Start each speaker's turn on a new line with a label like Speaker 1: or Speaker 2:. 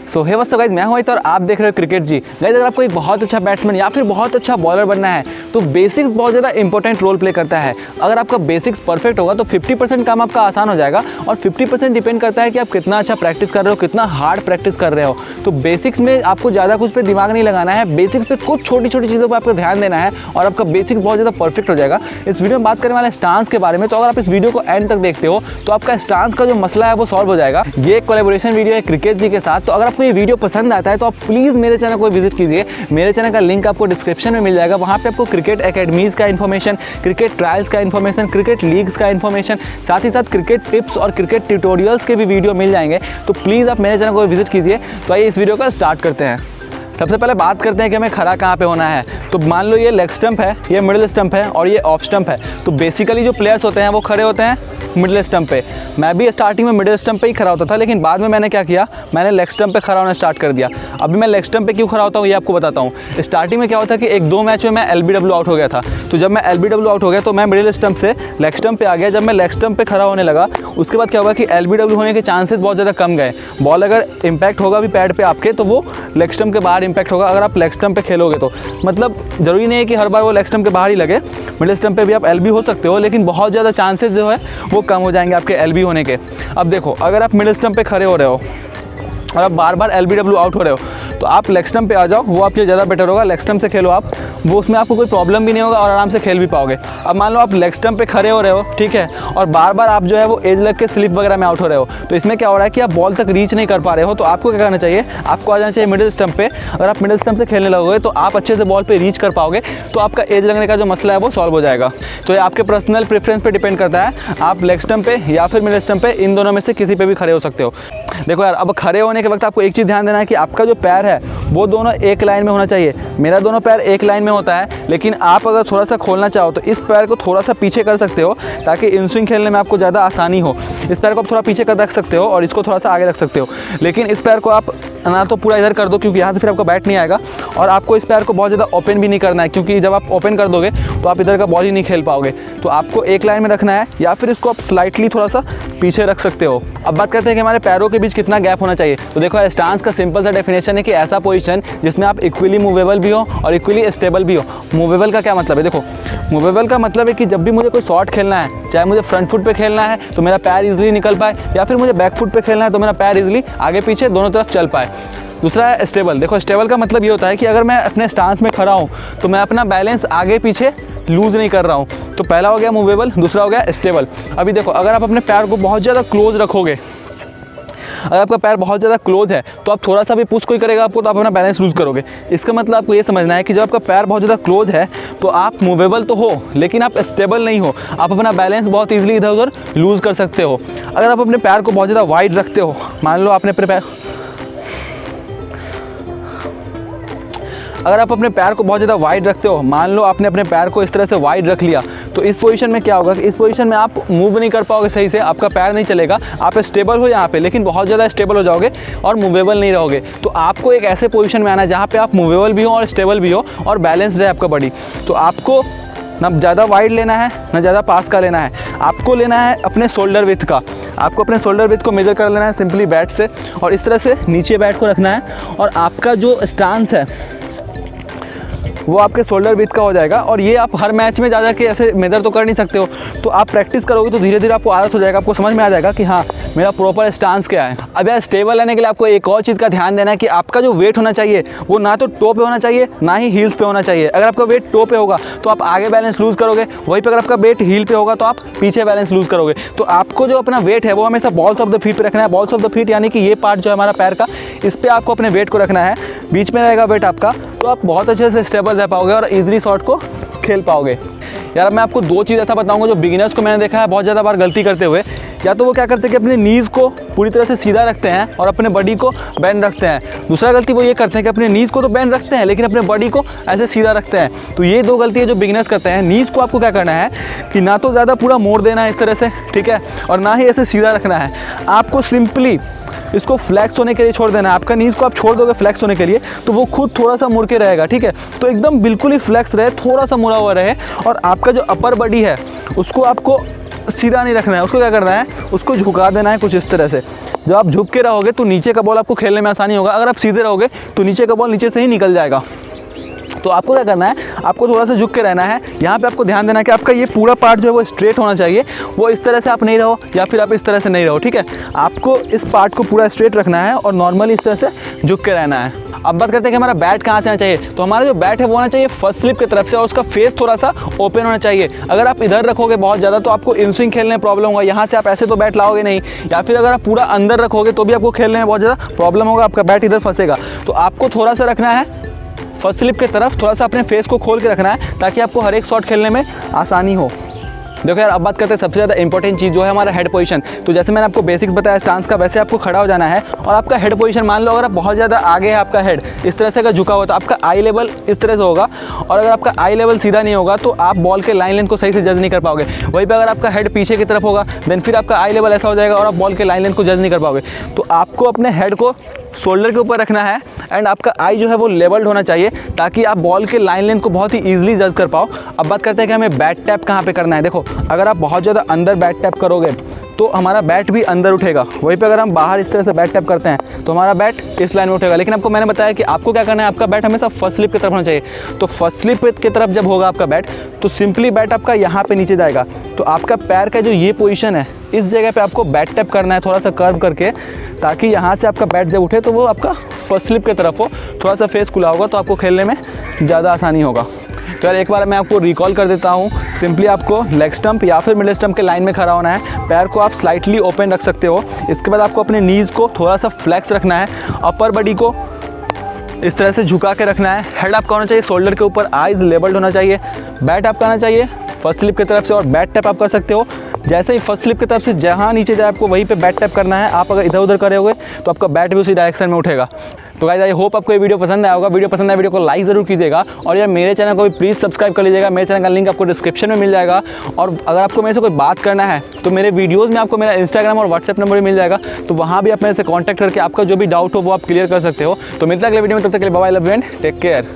Speaker 1: सो hey what's up guys, मैं हूं और आप देख रहे हो क्रिकेट जी। गाइस अगर आपको एक बहुत अच्छा बैट्समैन या फिर बहुत अच्छा बॉलर बनना है तो बेसिक्स बहुत ज़्यादा इंपॉर्टेंट रोल प्ले करता है। अगर आपका बेसिक्स परफेक्ट होगा तो 50% काम आपका आसान हो जाएगा और 50% डिपेंड करता है कि आप कितना अच्छा प्रैक्टिस कर रहे हो, कितना हार्ड प्रैक्टिस कर रहे हो। तो बेसिक्स में आपको ज़्यादा कुछ पे दिमाग नहीं लगाना है, बेसिक्स पे कुछ छोटी छोटी चीज़ों पर आपको ध्यान देना है और आपका बेसिक्स बहुत ज़्यादा परफेक्ट हो जाएगा। इस वीडियो में बात करने वाले स्टांस के बारे में, तो अगर आप इस वीडियो को एंड तक देखते हो तो आपका स्टांस का जो मसला है वो सॉल्व हो जाएगा। ये एक कोलैबोरेशन वीडियो है क्रिकेट जी के साथ। तो अगर आपको ये वीडियो पसंद आता है तो आप प्लीज़ मेरे चैनल को विजिट कीजिए। मेरे चैनल का लिंक आपको डिस्क्रिप्शन में मिल जाएगा। वहाँ पे आपको क्रिकेट एकेडमीज़ का इन्फॉर्मेशन, क्रिकेट ट्रायल्स का इन्फॉर्मेशन, क्रिकेट लीग्स का इन्फॉर्मेशन, साथ ही साथ क्रिकेट टिप्स और क्रिकेट ट्यूटोरियल्स के भी वीडियो मिल जाएंगे। तो प्लीज़ आप मेरे चैनल को विजिट कीजिए। तो आइए इस वीडियो का स्टार्ट करते हैं। सबसे पहले बात करते हैं कि हमें खड़ा कहाँ पे होना है। तो मान लो ये लेग स्टंप है, ये मिडिल स्टंप है और ये ऑफ स्टंप है। तो बेसिकली जो प्लेयर्स होते हैं वो खड़े होते हैं मिडिल स्टंप पे। मैं भी स्टार्टिंग में मिडिल स्टंप पे ही खड़ा होता था, लेकिन बाद में मैंने क्या किया, मैंने लेग स्टंप पे खड़ा होना स्टार्ट कर दिया। अभी मैं लेग स्टंप पे क्यों खड़ा होता हूँ ये आपको बताता हूँ। स्टार्टिंग में क्या होता है कि 1-2 मैच में मैं LBW आउट हो गया था। तो जब मैं LBW आउट हो गया तो मैं मिडिल स्टंप से लेग स्टंप पे आ गया। जब मैं लेग स्टंप पे खड़ा होने लगा उसके बाद क्या होगा कि LBW होने के चांसेस बहुत ज़्यादा कम गए। बॉल अगर इम्पैक्ट होगा भी पैड पे आपके तो वो लेग स्टंप के बाहर इम्पैक्ट होगा अगर आप लेग स्टंप पे खेलोगे तो। मतलब ज़रूरी नहीं है कि हर बार वो लेग स्टंप के बाहर ही लगे, मिडिल स्टंप पे भी आप LB हो सकते हो, लेकिन बहुत ज़्यादा चांसेस जो है वो कम हो जाएंगे आपके LB होने के। अब देखो, अगर आप मिडिल स्टंप पे खड़े हो रहे हो और आप बार बार LBW आउट हो रहे हो तो आप लेग स्टंप पे आ जाओ, वो आपके ज़्यादा बेटर होगा। लेग स्टंप से खेलो आप, वो उसमें आपको कोई प्रॉब्लम भी नहीं होगा और आराम से खेल भी पाओगे। अब मान लो आप लेग स्टंप पे खड़े हो रहे हो, ठीक है, और बार बार आप जो है वो एज लग के स्लिप वगैरह में आउट हो रहे हो, तो इसमें क्या हो रहा है कि आप बॉल तक रीच नहीं कर पा रहे हो। तो आपको क्या करना चाहिए, आपको आ जाना चाहिए मिडिल स्टंप पे। अगर आप मिडिल स्टंप से खेलने लगोगे तो आप अच्छे से बॉल पे रीच कर पाओगे, तो आपका एज लगने का जो मसला है वो सॉल्व हो जाएगा। तो ये आपके पर्सनल प्रेफरेंस पे डिपेंड करता है, आप लेग स्टंप पे या फिर मिडिल स्टंप पे, इन दोनों में से किसी पे भी खड़े हो सकते हो। देखो यार, अब खड़े होने के वक्त आपको एक चीज़ ध्यान देना है कि आपका जो पैर है वो दोनों एक लाइन में होना चाहिए। मेरा दोनों पैर एक लाइन में होता है, लेकिन आप अगर थोड़ा सा खोलना चाहो तो इस पैर को थोड़ा सा पीछे कर सकते हो ताकि इन स्विंग खेलने में आपको ज़्यादा आसानी हो। इस पैर को आप थोड़ा पीछे कर रख सकते हो और इसको थोड़ा सा आगे रख सकते हो, लेकिन इस पैर को आप ना तो पूरा इधर कर दो क्योंकि यहाँ से फिर आपका बैट नहीं आएगा, और आपको इस पैर को बहुत ज़्यादा ओपन भी नहीं करना है क्योंकि जब आप ओपन कर दोगे तो आप इधर का बॉल ही नहीं खेल पाओगे। तो आपको एक लाइन में रखना है या फिर इसको आप स्लाइटली थोड़ा सा पीछे रख सकते हो। अब बात करते हैं कि हमारे पैरों के बीच कितना गैप होना चाहिए। तो देखो, स्टांस का सिंपल सा डेफिनेशन है कि ऐसा पोजीशन जिसमें आप इक्वली मूवेबल भी हो और इक्वली स्टेबल भी हो। मूवेबल का क्या मतलब है, देखो मूवेबल का मतलब है कि जब भी मुझे कोई शॉट खेलना है, चाहे मुझे फ्रंट फुट पे खेलना है तो मेरा पैर इजीली निकल पाए, या फिर मुझे बैक फुट पे खेलना है तो मेरा पैर इजीली आगे पीछे दोनों तरफ चल पाए। दूसरा है स्टेबल। देखो, स्टेबल का मतलब ये होता है कि अगर मैं अपने स्टांस में खड़ा हूँ तो मैं अपना बैलेंस आगे पीछे लूज़ नहीं कर रहा हूँ। तो पहला हो गया मूवेबल, दूसरा हो गया स्टेबल। अभी देखो, अगर आप अपने पैर को बहुत ज़्यादा क्लोज रखोगे, अगर आपका पैर बहुत ज़्यादा क्लोज है तो आप थोड़ा सा भी पुश कोई करेगा आपको तो आप अपना बैलेंस लूज़ करोगे। इसका मतलब आपको ये समझना है कि जब आपका पैर बहुत ज़्यादा क्लोज है तो आप मूवेबल तो हो लेकिन आप स्टेबल नहीं हो। आप अपना बैलेंस बहुत ईजिली इधर उधर लूज़ कर सकते हो। अगर आप अपने पैर को बहुत ज़्यादा वाइड रखते हो, मान लो आपने अपने पैर, अगर आप अपने पैर को बहुत ज़्यादा वाइड रखते हो, मान लो आपने अपने पैर को इस तरह से वाइड रख लिया, तो इस पोजीशन में क्या होगा कि इस पोजीशन में आप मूव नहीं कर पाओगे सही से, आपका पैर नहीं चलेगा। आप स्टेबल हो यहाँ पे लेकिन बहुत ज़्यादा स्टेबल हो जाओगे और मूवेबल नहीं रहोगे। तो आपको एक ऐसे पोजीशन में आना है जहाँ पे आप मूवेबल भी हो और स्टेबल भी हो और बैलेंस रहे आपका बॉडी। तो आपको ना ज़्यादा वाइड लेना है ना ज़्यादा पास का लेना है, आपको लेना है अपने शोल्डर विड्थ का। आपको अपने शोल्डर विड्थ को मेजर कर लेना है सिंपली बैट से, और इस तरह से नीचे बैट को रखना है और आपका जो स्टांस है वो आपके शोल्डर विड्थ का हो जाएगा। और ये आप हर मैच में ज़्यादा के ऐसे मेजर तो कर नहीं सकते हो, तो आप प्रैक्टिस करोगे तो धीरे धीरे आपको आदत हो जाएगा, आपको समझ में आ जाएगा कि हाँ मेरा प्रॉपर स्टांस क्या है। अब यार, स्टेबल रहने के लिए आपको एक और चीज़ का ध्यान देना है कि आपका जो वेट होना चाहिए वो ना तो टो पे होना चाहिए ना ही हील्स पे होना चाहिए। अगर आपका वेट टो पे होगा तो आप आगे बैलेंस लूज़ करोगे, वहीं पर अगर आपका वेट हील पे होगा तो आप पीछे बैलेंस लूज़ करोगे। तो आपको जो अपना वेट है वो हमेशा बॉल्स ऑफ द फीट पे रखना है। बॉल्स ऑफ द फीट यानी कि ये पार्ट जो है हमारा पैर का, इस पर आपको अपने वेट को रखना है, बीच में रहेगा वेट आपका, तो आप बहुत अच्छे से स्टेबल रह पाओगे और ईजिली शॉट को खेल पाओगे। यार, मैं आपको 2 चीज़ ऐसा बताऊंगा जो बिगिनर्स को मैंने देखा है बहुत ज़्यादा बार गलती करते हुए। या तो वो क्या करते हैं कि अपने नीज़ को पूरी तरह से सीधा रखते हैं और अपने बॉडी को बैंड रखते हैं। दूसरा गलती वो ये करते हैं कि अपने नीज़ को तो बैंड रखते हैं लेकिन अपने बॉडी को ऐसे सीधा रखते हैं। तो ये 2 गलती है जो बिगिनर्स करते हैं। नीज़ को आपको क्या करना है कि ना तो ज़्यादा पूरा मोड़ देना है इस तरह से, ठीक है, और ना ही ऐसे सीधा रखना है। आपको सिंपली इसको फ्लैक्स होने के लिए छोड़ देना है। आपका नीज़ को आप छोड़ दोगे फ्लैक्स होने के लिए तो वो खुद थोड़ा सा मुड़ के रहेगा, ठीक है। तो एकदम बिल्कुल ही फ्लैक्स रहे, थोड़ा सा मुड़ा हुआ रहे, और आपका जो अपर बॉडी है उसको आपको सीधा नहीं रखना है। उसको क्या करना है, उसको झुका देना है कुछ इस तरह से। जब आप झुक के रहोगे तो नीचे का बॉल आपको खेलने में आसानी होगा। अगर आप सीधे रहोगे तो नीचे का बॉल नीचे से ही निकल जाएगा। तो आपको क्या करना है, आपको थोड़ा सा झुक के रहना है। यहाँ पे आपको ध्यान देना है कि आपका ये पूरा पार्ट जो है वो स्ट्रेट होना चाहिए। वो इस तरह से आप नहीं रहो या फिर आप इस तरह से नहीं रहो, ठीक है। आपको इस पार्ट को पूरा स्ट्रेट रखना है और नॉर्मली इस तरह से झुक के रहना है। अब बात करते हैं कि हमारा बैट कहाँ से आना चाहिए। तो हमारा जो बैट है वो आना चाहिए फर्स्ट स्लिप की तरफ से और उसका फेस थोड़ा सा ओपन होना चाहिए। अगर आप इधर रखोगे बहुत ज़्यादा तो आपको इन स्विंग खेलने में प्रॉब्लम होगा। यहाँ से आप ऐसे तो बैट लाओगे नहीं, या फिर अगर आप पूरा अंदर रखोगे तो भी आपको खेलने में बहुत ज़्यादा प्रॉब्लम होगा, आपका बैट इधर फंसेगा। तो आपको थोड़ा सा रखना है फर्स्ट स्लिप की तरफ, थोड़ा सा अपने फेस को खोल के रखना है ताकि आपको हर एक शॉट खेलने में आसानी हो। देखो यार, अब बात करते हैं सबसे ज़्यादा इंपॉर्टेंट चीज़ जो है हमारा हेड पोजीशन। तो जैसे मैंने आपको बेसिक्स बताया स्टांस का, वैसे आपको खड़ा हो जाना है और आपका हेड पोजीशन, मान लो अगर आप बहुत ज़्यादा आगे है, आपका हेड इस तरह से अगर झुका हुआ तो आपका आई लेवल इस तरह से होगा, और अगर आपका आई लेवल सीधा नहीं होगा तो आप बॉल के लाइन लेंथ को सही से जज नहीं कर पाओगे। वहीं पर अगर आपका हेड पीछे की तरफ होगा देन फिर आपका आई लेवल ऐसा हो जाएगा और आप बॉल के लाइन लेंथ को जज नहीं कर पाओगे। तो आपको अपने हेड को शोल्डर के ऊपर रखना है एंड आपका आई जो है वो लेवल्ड होना चाहिए ताकि आप बॉल के लाइन लेंथ को बहुत ही ईजिली जज कर पाओ। अब बात करते हैं कि हमें बैट टैप कहाँ पे करना है। देखो, अगर आप बहुत ज़्यादा अंदर बैट टैप करोगे तो हमारा बैट भी अंदर उठेगा। वहीं पे अगर हम बाहर इस तरह से बैट टैप करते हैं तो हमारा बैट इस लाइन में उठेगा। लेकिन आपको मैंने बताया कि आपको क्या करना है, आपका बैट हमेशा फर्स्ट स्लिप की तरफ होना चाहिए। तो फर्स्ट स्लिप की तरफ जब होगा आपका बैट तो सिंपली बैट आपका यहाँ पे नीचे जाएगा। तो आपका पैर का जो ये पोजीशन है इस जगह पे आपको बैट टैप करना है थोड़ा सा कर्व करके, ताकि यहाँ से आपका बैट जब उठे तो वो आपका फर्स्ट स्लिप की तरफ हो। थोड़ा सा फेस खुला होगा तो आपको खेलने में ज़्यादा आसानी होगा। तो यार एक बार मैं आपको रिकॉल कर देता हूँ। सिंपली आपको लेग स्टंप या फिर मिडिल स्टंप के लाइन में खड़ा होना है। पैर को आप स्लाइटली ओपन रख सकते हो। इसके बाद आपको अपने नीज़ को थोड़ा सा फ्लैक्स रखना है, अपर बॉडी को इस तरह से झुका के रखना है। हेड आपका होना चाहिए शोल्डर के ऊपर, आइज़ लेवल्ड होना चाहिए। बैट आपका आना चाहिए फर्स्ट स्लिप की तरफ से और बैट टैप आप कर सकते हो। जैसे ही फर्स्ट स्लिप की तरफ से जहाँ नीचे जाए आपको वहीं पे बैट टैप करना है। आप अगर इधर उधर करोगे तो आपका बैट भी उसी डायरेक्शन में उठेगा। तो गाइस आई होप आपको ये वीडियो पसंद आया होगा। वीडियो पसंद आया वीडियो को लाइक ज़रूर कीजिएगा और यार मेरे चैनल को भी प्लीज़ सब्सक्राइब कर लीजिएगा। मेरे चैनल का लिंक आपको डिस्क्रिप्शन में मिल जाएगा। और अगर आपको मेरे से कोई बात करना है तो मेरे वीडियोज़ में आपको मेरा इंस्टाग्राम और व्हाट्सएप नंबर भी मिल जाएगा। तो वहाँ भी आप मेरे से कॉन्टैक्ट करके आपका जो भी डाउट हो वो आप क्लियर कर सकते हो। तो मिलता है अगले वीडियो में, तब तक के लिए bye bye, love you and take care.